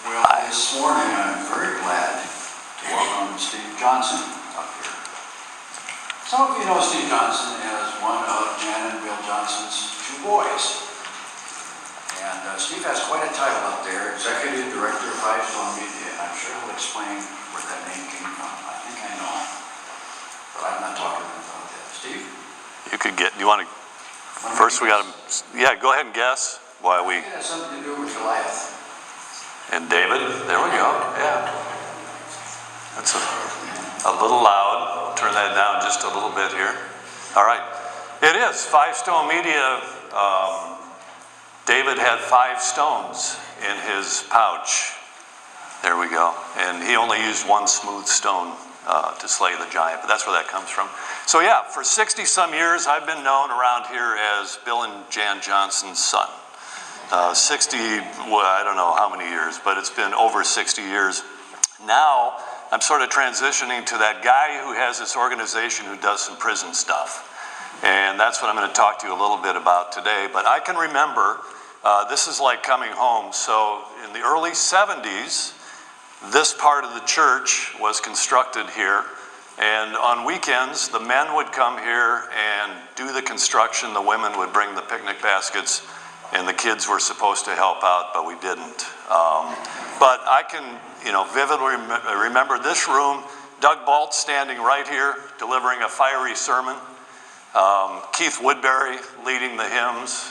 Well, this morning I'm very glad to welcome Steve Johnson up here. Some of you know Steve Johnson as one of Jan and Bill Johnson's two boys. And Steve has quite a title up there, Executive Director of Five Media. I'm sure he'll explain where that name came from. I think I know, but I'm not talking about that. Steve? You could get, you want to, first we got to, yeah, go ahead and guess why we. It has something to do with Goliath. And David, there we go, yeah. That's a little loud. I'll turn that down just a little bit here. All right, it is Five Stone Media. David had 5 stones in his pouch. There we go. And he only used one smooth stone to slay the giant, but that's where that comes from. So yeah, for 60 some years, I've been known around here as Bill and Jan Johnson's son. 60, well, I don't know how many years, but it's been over 60 years. Now, I'm sort of transitioning to that guy who has this organization who does some prison stuff. And that's what I'm going to talk to you a little bit about today. But I can remember, this is like coming home. So in the early 70s, this part of the church was constructed here. And on weekends, the men would come here and do the construction. The women would bring the picnic baskets. And the kids were supposed to help out, but we didn't. But I can, vividly remember this room, Doug Balt standing right here, delivering a fiery sermon. Keith Woodbury leading the hymns.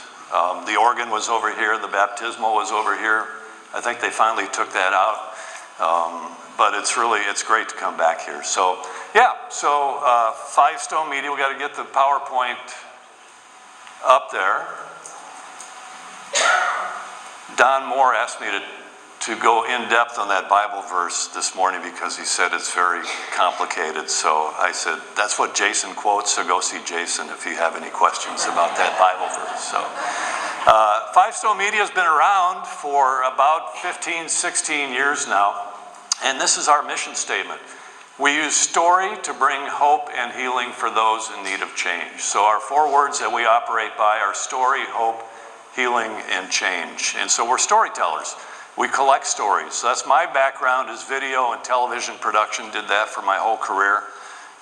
The organ was over here, the baptismal was over here. I think they finally took that out. But it's great to come back here. So, yeah, Five Stone Media, we got to get the PowerPoint up there. Don Moore asked me to go in depth on that Bible verse this morning because he said it's very complicated. So I said, that's what Jason quotes, so go see Jason if you have any questions about that Bible verse. So Five Stone Media has been around for about 15, 16 years now. And this is our mission statement. We use story to bring hope and healing for those in need of change. So our 4 words that we operate by are story, hope, healing, and change. And so we're storytellers. We collect stories. So that's my background is video and television production. Did that for my whole career.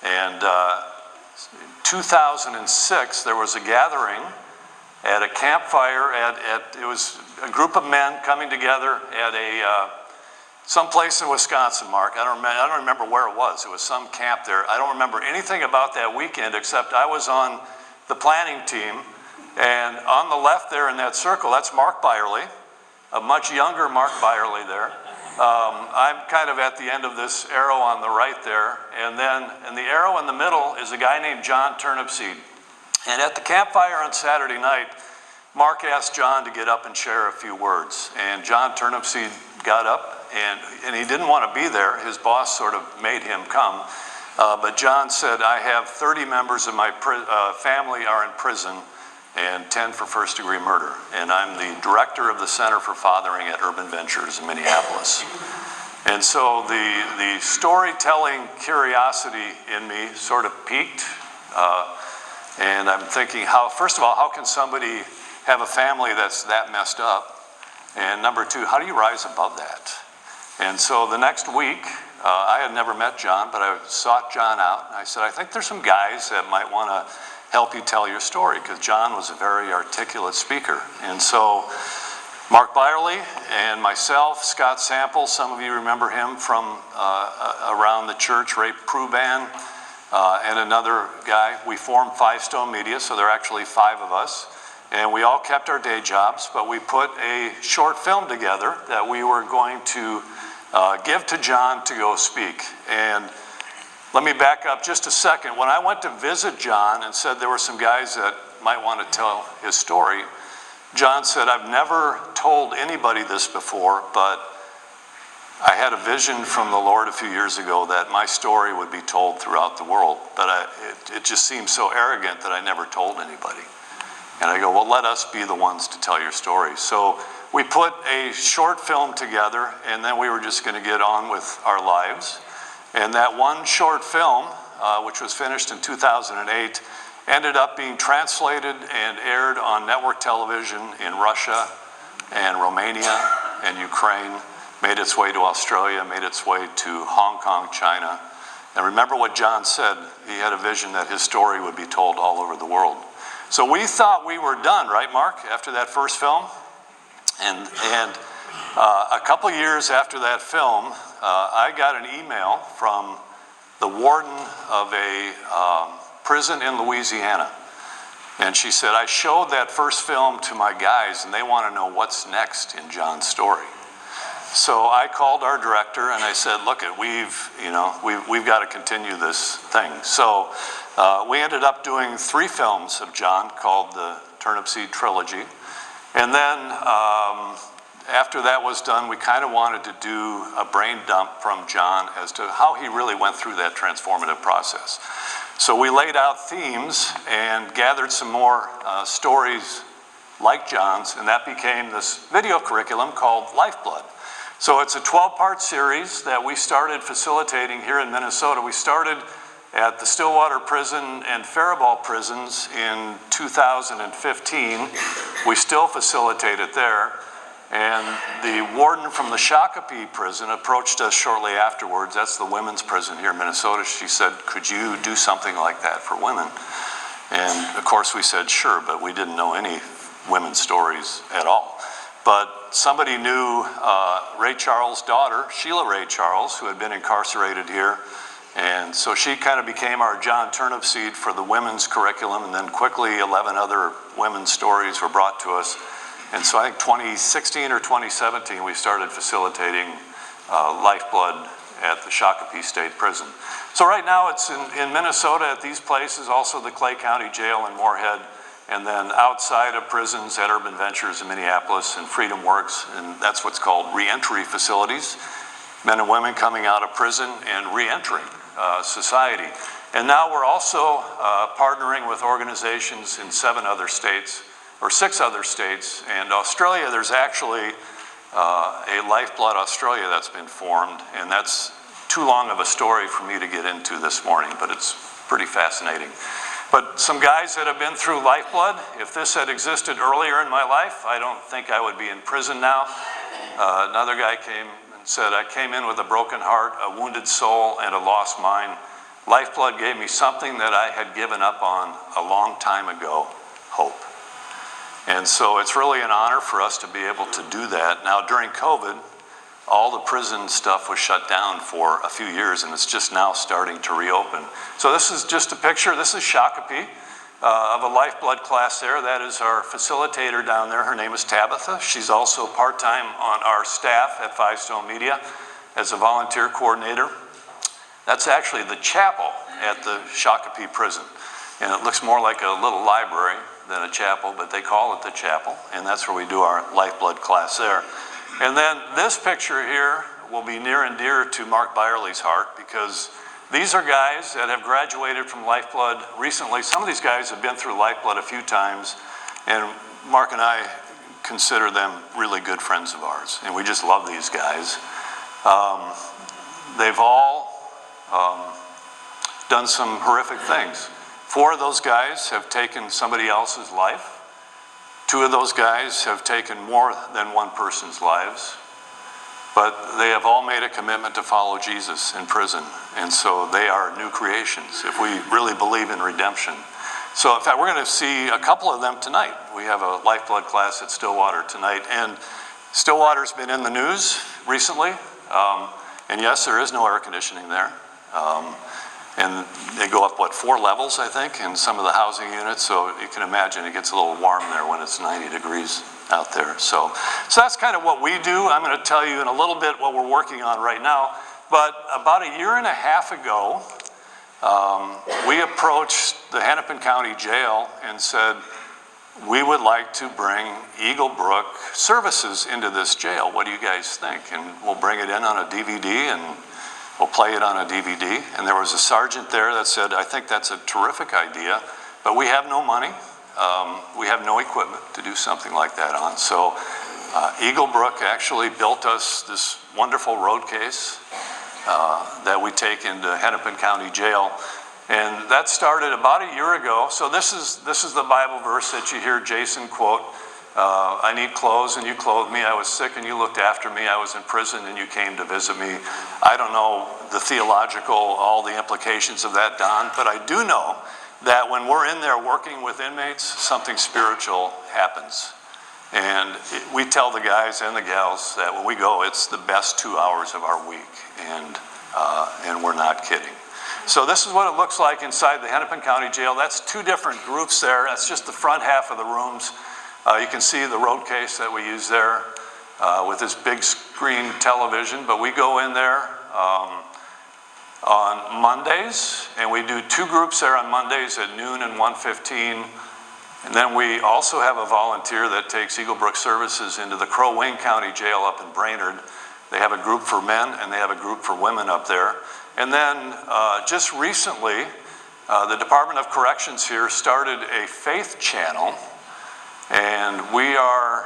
And in 2006, there was a gathering at a campfire. It was a group of men coming together at someplace in Wisconsin, Mark. I don't remember where it was. It was some camp there. I don't remember anything about that weekend except I was on the planning team. And on the left there in that circle, that's Mark Byerly, a much younger Mark Byerly there. I'm kind of at the end of this arrow on the right there. And then in the arrow in the middle is a guy named John Turnipseed. And at the campfire on Saturday night, Mark asked John to get up and share a few words. And John Turnipseed got up, and he didn't want to be there. His boss sort of made him come. But John said, I have 30 members of my family are in prison, and 10 for first-degree murder. And I'm the director of the Center for Fathering at Urban Ventures in Minneapolis. And so the storytelling curiosity in me sort of peaked. And I'm thinking, first of all, how can somebody have a family that's that messed up? And number 2, how do you rise above that? And so the next week, I had never met John, but I sought John out. And I said, I think there's some guys that might want to help you tell your story, because John was a very articulate speaker. And so Mark Byerly and myself, Scott Sample, some of you remember him from around the church, Ray Pruban, and another guy. We formed Five Stone Media, so there are actually 5 of us. And we all kept our day jobs, but we put a short film together that we were going to give to John to go speak. And let me back up just a second. When I went to visit John and said there were some guys that might want to tell his story, John said, I've never told anybody this before, but I had a vision from the Lord a few years ago that my story would be told throughout the world, but it just seemed so arrogant that I never told anybody. And I go, well, let us be the ones to tell your story. So we put a short film together, and then we were just going to get on with our lives. And that one short film, which was finished in 2008, ended up being translated and aired on network television in Russia and Romania and Ukraine made its way to Australia, made its way to Hong Kong, China. And remember what John said, he had a vision that his story would be told all over the world. So we thought we were done, right, Mark, after that first film? And a couple years after that film, I got an email from the warden of a prison in Louisiana. And she said, I showed that first film to my guys and they want to know what's next in John's story. So I called our director and I said, look, we've got to continue this thing. So we ended up doing 3 films of John called the Turnip Seed Trilogy. And then after that was done, we kind of wanted to do a brain dump from John as to how he really went through that transformative process. So we laid out themes and gathered some more stories like John's, and that became this video curriculum called Lifeblood. So it's a 12-part series that we started facilitating here in Minnesota. We started at the Stillwater Prison and Faribault prisons in 2015. We still facilitate it there. And the warden from the Shakopee prison approached us shortly afterwards. That's the women's prison here in Minnesota. She said, could you do something like that for women? And of course we said, sure, but we didn't know any women's stories at all. But somebody knew Ray Charles' daughter, Sheila Ray Charles, who had been incarcerated here. And so she kind of became our John Turnipseed for the women's curriculum, and then quickly 11 other women's stories were brought to us. And so I think 2016 or 2017, we started facilitating Lifeblood at the Shakopee State Prison. So right now it's in Minnesota at these places, also the Clay County Jail in Moorhead, and then outside of prisons at Urban Ventures in Minneapolis and Freedom Works, and that's what's called reentry facilities. Men and women coming out of prison and re-entering society. And now we're also partnering with organizations in 7 other states, or 6 other states, and Australia. There's actually a Lifeblood Australia that's been formed, and that's too long of a story for me to get into this morning, but it's pretty fascinating. But some guys that have been through Lifeblood, if this had existed earlier in my life, I don't think I would be in prison now. Another guy came and said, I came in with a broken heart, a wounded soul, and a lost mind. Lifeblood gave me something that I had given up on a long time ago, hope. And so it's really an honor for us to be able to do that. Now during COVID, all the prison stuff was shut down for a few years, and it's just now starting to reopen. So this is just a picture. This is Shakopee of a Lifeblood class there. That is our facilitator down there. Her name is Tabitha. She's also part-time on our staff at Five Stone Media as a volunteer coordinator. That's actually the chapel at the Shakopee prison. And it looks more like a little library than a chapel, but they call it the chapel, and that's where we do our Lifeblood class there. And then this picture here will be near and dear to Mark Byerly's heart, because these are guys that have graduated from Lifeblood recently. Some of these guys have been through Lifeblood a few times, and Mark and I consider them really good friends of ours, and we just love these guys. They've all done some horrific things. 4 of those guys have taken somebody else's life. 2 of those guys have taken more than one person's lives. But they have all made a commitment to follow Jesus in prison. And so they are new creations if we really believe in redemption. So in fact, we're going to see a couple of them tonight. We have a Lifeblood class at Stillwater tonight. And Stillwater's been in the news recently. And yes, there is no air conditioning there. And they go up, 4 levels, I think, in some of the housing units. So you can imagine it gets a little warm there when it's 90 degrees out there. So that's kind of what we do. I'm going to tell you in a little bit what we're working on right now. But about a year and a half ago, we approached the Hennepin County Jail and said, we would like to bring Eagle Brook services into this jail. What do you guys think? And we'll bring it in on a DVD and we'll play it on a DVD. And there was a sergeant there that said, I think that's a terrific idea, but we have no money. We have no equipment to do something like that on. So Eagle Brook actually built us this wonderful road case that we take into Hennepin County Jail. And that started about a year ago. So this is the Bible verse that you hear Jason quote. I need clothes and you clothed me. I was sick and you looked after me. I was in prison and you came to visit me. I don't know the theological, all the implications of that, Don, but I do know that when we're in there working with inmates, something spiritual happens. And we tell the guys and the gals that when we go, it's the best 2 hours of our week, and we're not kidding. So this is what it looks like inside the Hennepin County Jail. That's 2 different groups there. That's just the front half of the rooms. You can see the road case that we use there with this big screen television, but we go in there on Mondays, and we do 2 groups there on Mondays at noon and 1:15. And then we also have a volunteer that takes Eagle Brook services into the Crow Wing County Jail up in Brainerd. They have a group for men and they have a group for women up there. And then just recently, the Department of Corrections here started a faith channel, and we are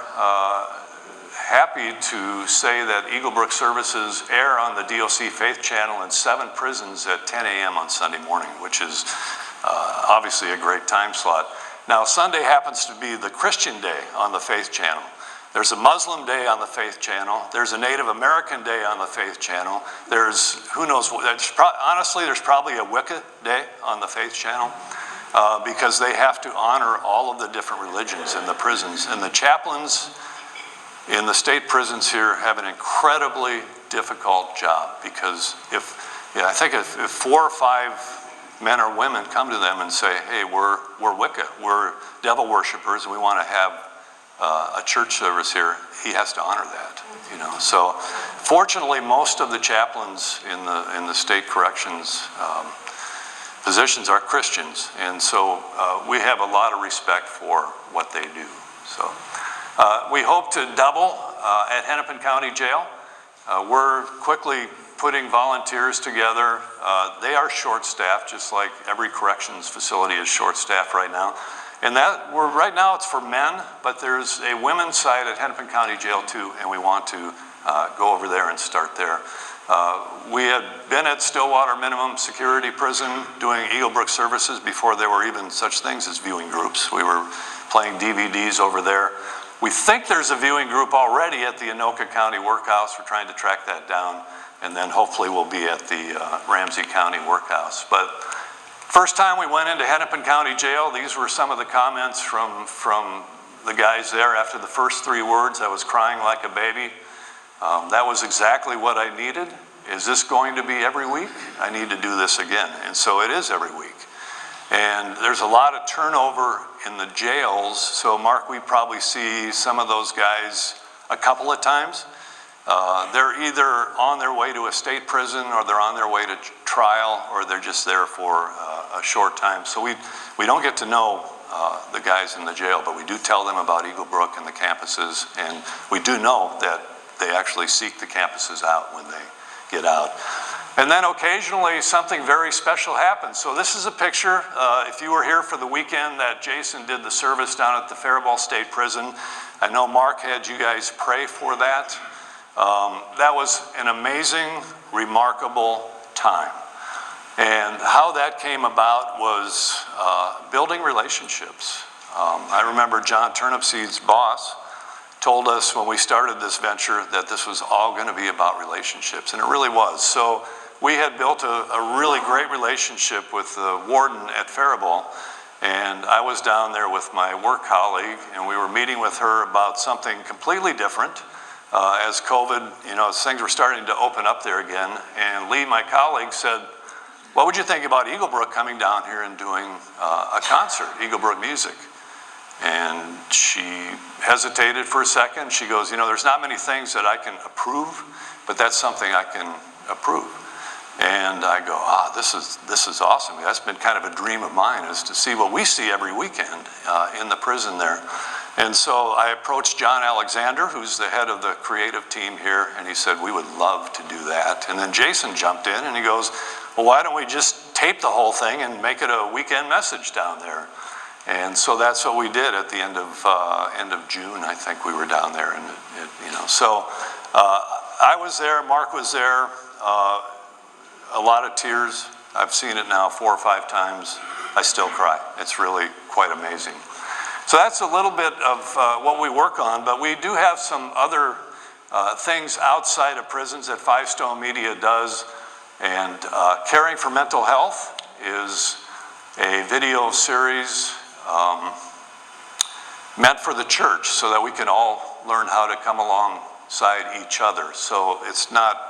happy to say that Eagle Brook services air on the DOC faith channel in 7 prisons at 10 a.m. on Sunday morning, which is obviously a great time slot. Now, Sunday happens to be the Christian day on the Faith Channel. There's a Muslim day on the Faith Channel. There's a Native American day on the Faith Channel. There's, who knows, honestly, there's probably a Wicca day on the Faith Channel because they have to honor all of the different religions in the prisons. And the chaplains in the state prisons here have an incredibly difficult job because I think if 4 or 5 men or women come to them and say, hey, we're Wicca, we're devil worshipers, and we want to have a church service here, he has to honor that, you know. So fortunately, most of the chaplains in the state corrections positions are Christians, and so we have a lot of respect for what they do. So we hope to double at Hennepin County Jail. We're quickly putting volunteers together. They are short-staffed, just like every corrections facility is short-staffed right now. And right now it's for men, but there's a women's side at Hennepin County Jail too, and we want to go over there and start there. We had been at Stillwater Minimum Security Prison doing Eagle Brook services before there were even such things as viewing groups. We were playing DVDs over there. We think there's a viewing group already at the Anoka County Workhouse. We're trying to track that down. And then hopefully we'll be at the Ramsey County Workhouse. But first time we went into Hennepin County Jail, these were some of the comments from the guys there. After the first 3 words, I was crying like a baby. That was exactly what I needed. Is this going to be every week? I need to do this again. And so it is every week. And there's a lot of turnover in the jails. So Mark, we probably see some of those guys a couple of times. They're either on their way to a state prison, or they're on their way to trial, or they're just there for a short time. So we don't get to know the guys in the jail, but we do tell them about Eagle Brook and the campuses, and we do know that they actually seek the campuses out when they get out. And then occasionally something very special happens. So this is a picture, if you were here for the weekend that Jason did the service down at the Faribault State Prison. I know Mark had you guys pray for that. That was an amazing, remarkable time. And how that came about was building relationships. I remember John Turnipseed's boss told us when we started this venture that this was all going to be about relationships, and it really was. So we had built a really great relationship with the warden at Faribault, and I was down there with my work colleague, and we were meeting with her about something completely different. As COVID, as things were starting to open up there again, and Lee, my colleague, said, what would you think about Eagle Brook coming down here and doing a concert, Eagle Brook music? And she hesitated for a second. She goes, there's not many things that I can approve, but that's something I can approve. And I go, this is awesome. That's been kind of a dream of mine, is to see what we see every weekend in the prison there. And so I approached John Alexander, who's the head of the creative team here, and he said, we would love to do that. And then Jason jumped in and he goes, well, why don't we just tape the whole thing and make it a weekend message down there? And so that's what we did at the end of June. I think we were down there, and So I was there. Mark was there. A lot of tears. I've seen it now 4 or 5 times. I still cry. It's really quite amazing. So that's a little bit of what we work on, but we do have some other things outside of prisons that Five Stone Media does. And Caring for Mental Health is a video series meant for the church so that we can all learn how to come alongside each other. So it's not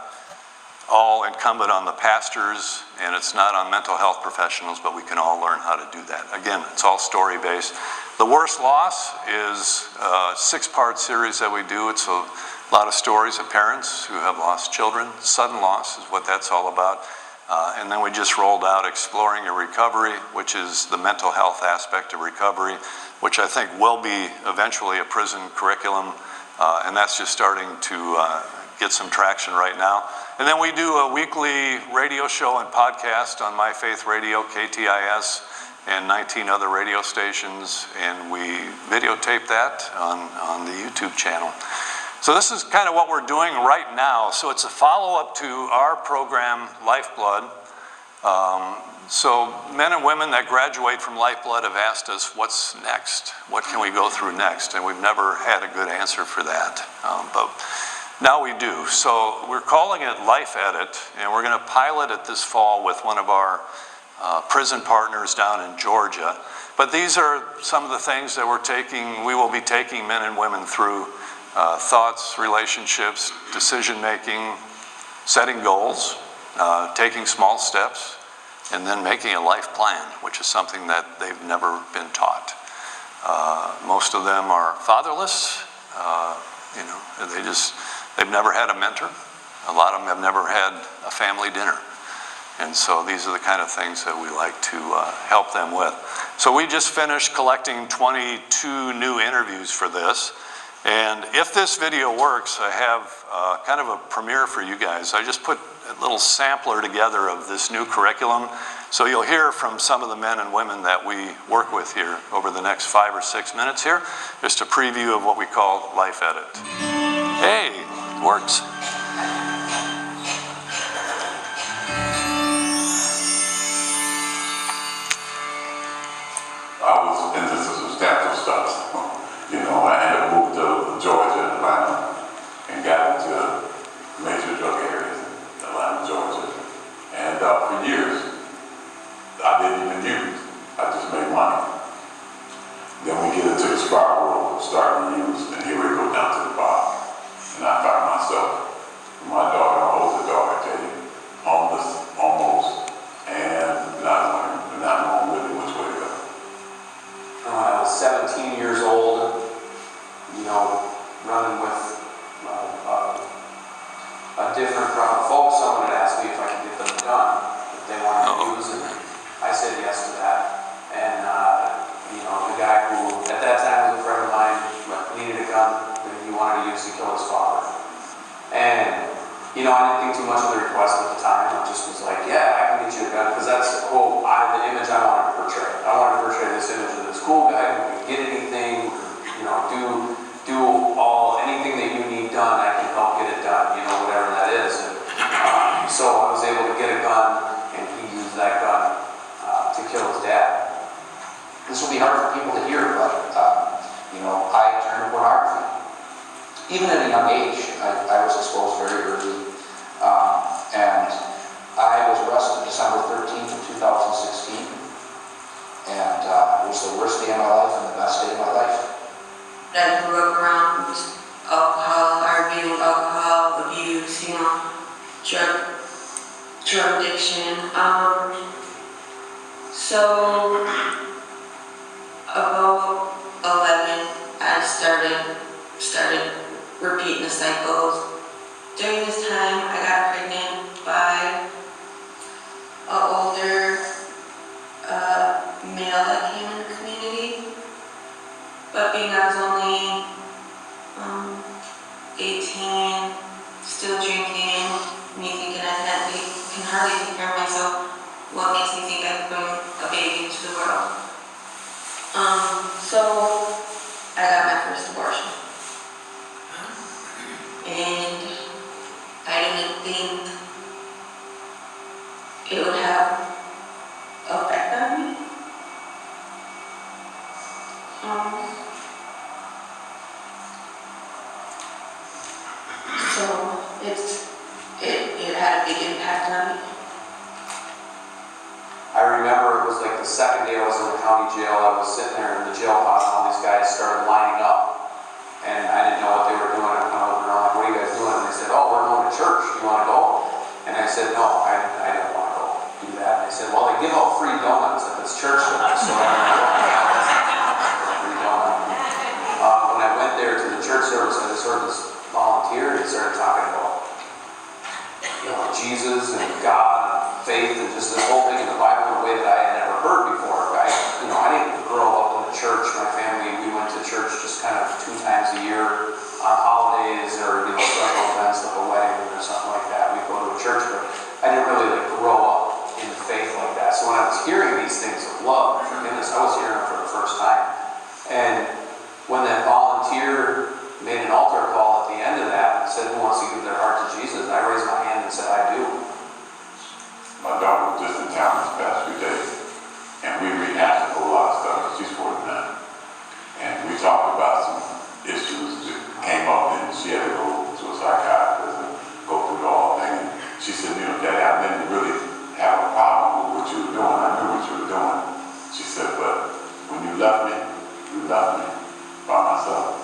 all incumbent on the pastors, and it's not on mental health professionals, but we can all learn how to do that. Again, it's all story-based. The Worst Loss is a 6-part series that we do. It's a lot of stories of parents who have lost children. Sudden loss is what that's all about. And then we just rolled out Exploring Your Recovery, which is the mental health aspect of recovery, which I think will be eventually a prison curriculum, and that's just starting to get some traction right now. And then we do a weekly radio show and podcast on My Faith Radio, KTIS, and 19 other radio stations, and we videotape that on the YouTube channel. So this is kind of what we're doing right now. So it's a follow-up to our program, Lifeblood. So men and women that graduate from Lifeblood have asked us, what's next? What can we go through next? And we've never had a good answer for that. But now we do. So we're calling it Life Edit, and we're going to pilot it this fall with one of our prison partners down in Georgia. But these are some of the things that we will be taking men and women through. Thoughts, relationships, decision-making, setting goals, taking small steps, and then making a life plan, which is something that they've never been taught. Most of them are fatherless. They've never had a mentor. A lot of them have never had a family dinner. And so these are the kind of things that we like to help them with. So we just finished collecting 22 new interviews for this. And if this video works, I have kind of a premiere for you guys. I just put a little sampler together of this new curriculum. So you'll hear from some of the men and women that we work with here over the next 5 or 6 minutes here. Just a preview of what we call Life Edit. Hey, it works. I was into some substantial stuff. I ended up moving to Georgia and Atlanta and got into major drug areas in Atlanta, Georgia. And for years, I didn't even use. I just made money. Then we get into the spiral of starting to use, and here we go down to the bottom. And I found myself, my daughter, my older daughter, homeless, almost, and not knowing really which way to go. When I was 17 years old, running with a different crowd of folks, someone had asked me if I could give them a gun that they wanted to use, and I said yes to that. And the guy who at that time was a friend of mine needed a gun that he wanted to use to kill his father. And I didn't think too much of the request at the time. I just was like, yeah, I can get you a gun, because that's the quote, the image I wanted to portray. I wanted to portray this image of this cool guy who can get anything, do anything that you need done, I can help get it done, whatever that is. And so I was able to get a gun, and he used that gun to kill his dad. This will be hard for people to hear, but I turned to pornography. Even at a young age, I was exposed very early, and I was arrested December 13th of 2016, and it was the worst day of my life and the best day of my life. I grew up around alcohol, arguing, alcohol abuse, drug addiction. So about 11, I started repeating the cycles. During this time, I got pregnant by an older male that came in the community. But being I was only 18, still drinking, me thinking I can hardly take care of myself, what makes me think I can bring a baby into the world? So I got my first abortion. And I didn't think it would have effect on me. it had a big impact on me. I remember it was like the second day I was in the county jail. I was sitting there in the jailhouse and all these guys started lining up. And I didn't know what they were doing. I'm kind of looking around like, what are you guys doing? And they said, oh, we're going to church. You want to go? And I said, no, I didn't want to go do that. And they said, well, they give out free donuts at this church service. So I went to free donut. When I went there to the church service, I just heard this volunteer. He started talking about, Jesus and God and faith and just this whole thing in the Bible in a way that I had never heard before. I didn't grow up in the church. My family, we went to church just kind of 2 times a year on holidays or special events like a wedding or something like that. We'd go to a church, but I didn't really grow up in faith like that. So when I was hearing these things of love and forgiveness, I was hearing them for the first time. And when that volunteer made an altar call at the end of that and said, who wants to give their heart to Jesus? I raised my hand and said, I do. My daughter was just in town this past few days, and we rehashed a whole lot of stuff. She's 49. And we talked about some issues that came up, and she had to go to a psychiatrist and go through the whole thing. And she said, Daddy, I didn't really have a problem with what you were doing. I knew what you were doing. She said, but when you left me by myself.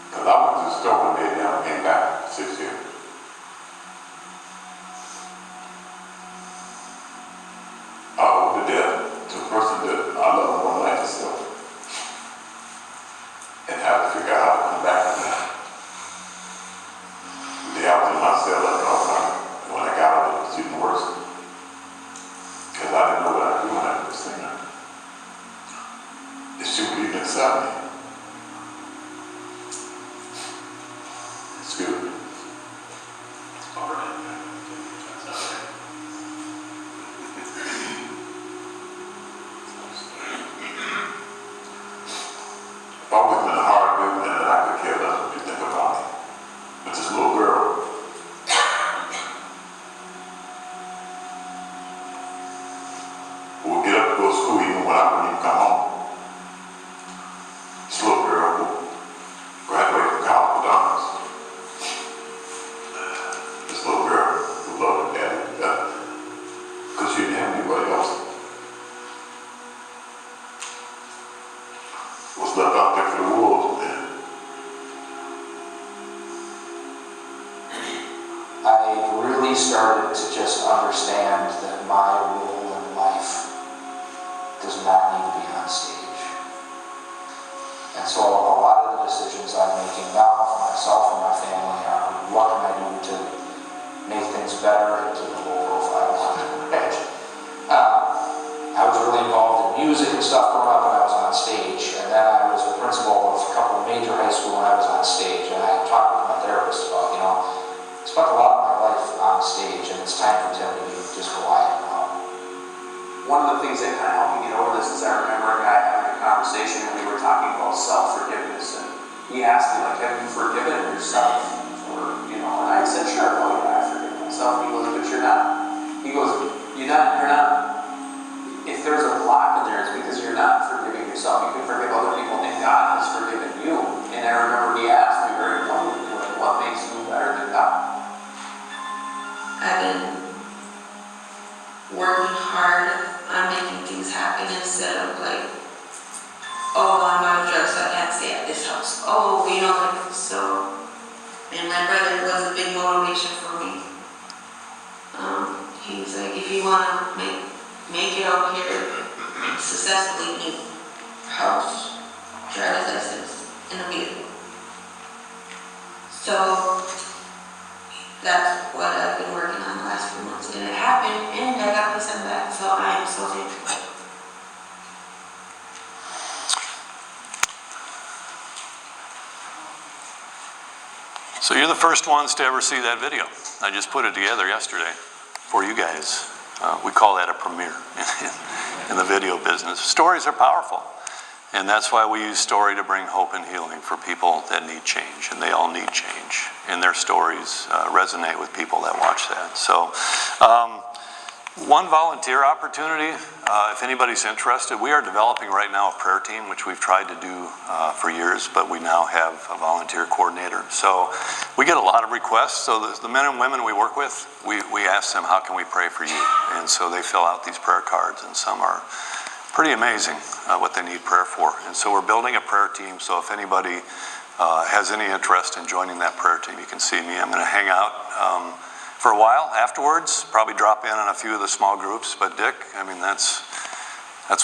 Because I went to the store one day and never came back 6 years. I owe the debt to a person that I love more than myself. And how to figure out how to come back from that. The day I was in my cell at the time, when I got out, it was even worse. Because I didn't know what I'd do when I was there. If she would even accept me. Excuse me. I've always been a hard dude, and I could care less what you think about me. But this little girl, who would get up and go to school even when I wouldn't even come home. This little girl who graduated from college with honors. This little girl who loved her daddy to death because she didn't have anybody else. Was left out there for the wolves, man. I really started to just understand that my role in life does not need to be on stage. And so a lot of the decisions I'm making now for myself and my family are what can I do to make things better and to the low profile. I was really involved in music and stuff growing up when I was on stage, and then I was the principal of a couple of major high schools when I was on stage, and I talked with my therapist about, I spent a lot of my life on stage, and it's time for Tim to just go quiet now. One of the things that kind of helped me get over this is I remember a guy having a conversation and we were talking about self-forgiveness, and he asked me, have you forgiven yourself? And I said, sure, well, yeah, I forgive myself. He goes, but you're not. He goes, you're not. If there's a block in there, it's because you're not forgiving yourself. You can forgive other people, and God has forgiven you. And I remember he asked me very pointedly, what makes you better than God? I've been working hard on making things happen instead of I'm on drugs, so I can't stay at this house. So. And my brother was a big motivation for me. He's like, if you want to make it out here successfully, you need a house, driver's license, and a vehicle. So that's what I've been working on the last few months, and it happened, and I got my son back, so I am so thankful. So you're the first ones to ever see that video. I just put it together yesterday for you guys. We call that a premiere in the video business. Stories are powerful. And that's why we use story to bring hope and healing for people that need change. And they all need change. And their stories resonate with people that watch that. So One volunteer opportunity, if anybody's interested, we are developing right now a prayer team, which we've tried to do for years, but we now have a volunteer coordinator. So we get a lot of requests. So the men and women we work with, we ask them, how can we pray for you? And so they fill out these prayer cards, and some are pretty amazing what they need prayer for. And so we're building a prayer team, so if anybody has any interest in joining that prayer team, you can see me. I'm going to hang out for a while afterwards, probably drop in on a few of the small groups. But Dick, I mean, that's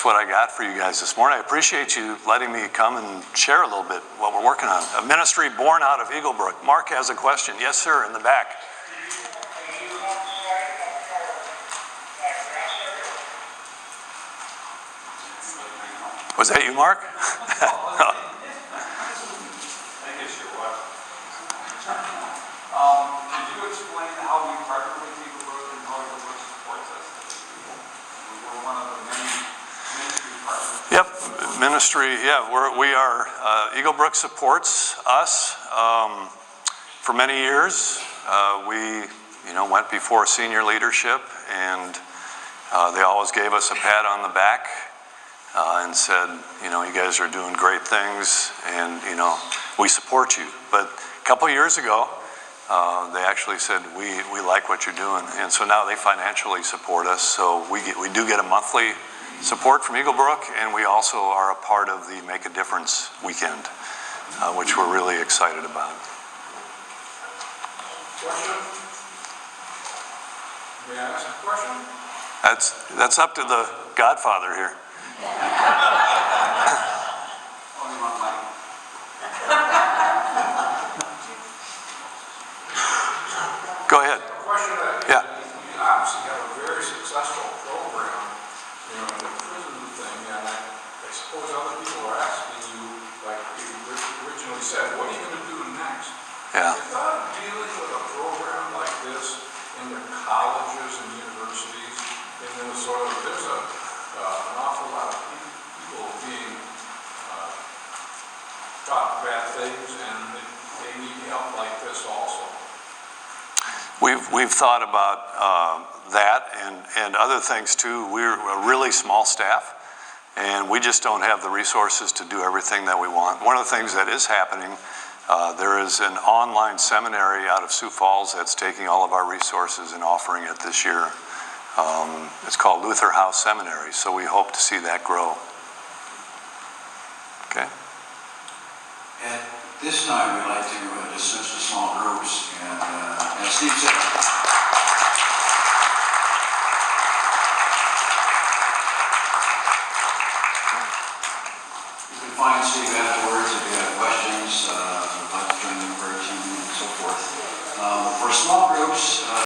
what I got for you guys this morning. I appreciate you letting me come and share a little bit what we're working on. A ministry born out of Eagle Brook. Mark has a question. Yes, sir, in the back. Was that you, Mark? Could you explain how we partner with Eagle Brook and how Eagle Brook supports us? We're one of the many ministry partners. Yep, ministry, yeah, we are, Eagle Brook supports us for many years. We, went before senior leadership, and they always gave us a pat on the back and said, you guys are doing great things, and, we support you. But a couple years ago, they actually said, we like what you're doing. And so now they financially support us. So we do get a monthly support from Eagle Brook, and we also are a part of the Make a Difference weekend, which we're really excited about. Question? May I ask a question? That's up to the Godfather here. Only one mic. Go ahead. Question that Yeah. you obviously have a very successful program, in the prison thing, and I suppose other people are asking you, like you originally said, what are you going to do next? Yeah. You thought of dealing with a program like this in the colleges and universities, and then there's an awful lot of people being taught bad things, and they need help like this also. We've thought about that and other things too. We're a really small staff, and we just don't have the resources to do everything that we want. One of the things that is happening, there is an online seminary out of Sioux Falls that's taking all of our resources and offering it this year. It's called Luther House Seminary, so we hope to see that grow. Okay. At this time, we'd like to dismiss the small groups, and as Steve said, you can find Steve afterwards if you have questions, would like to join the prayer team and so forth. For small groups,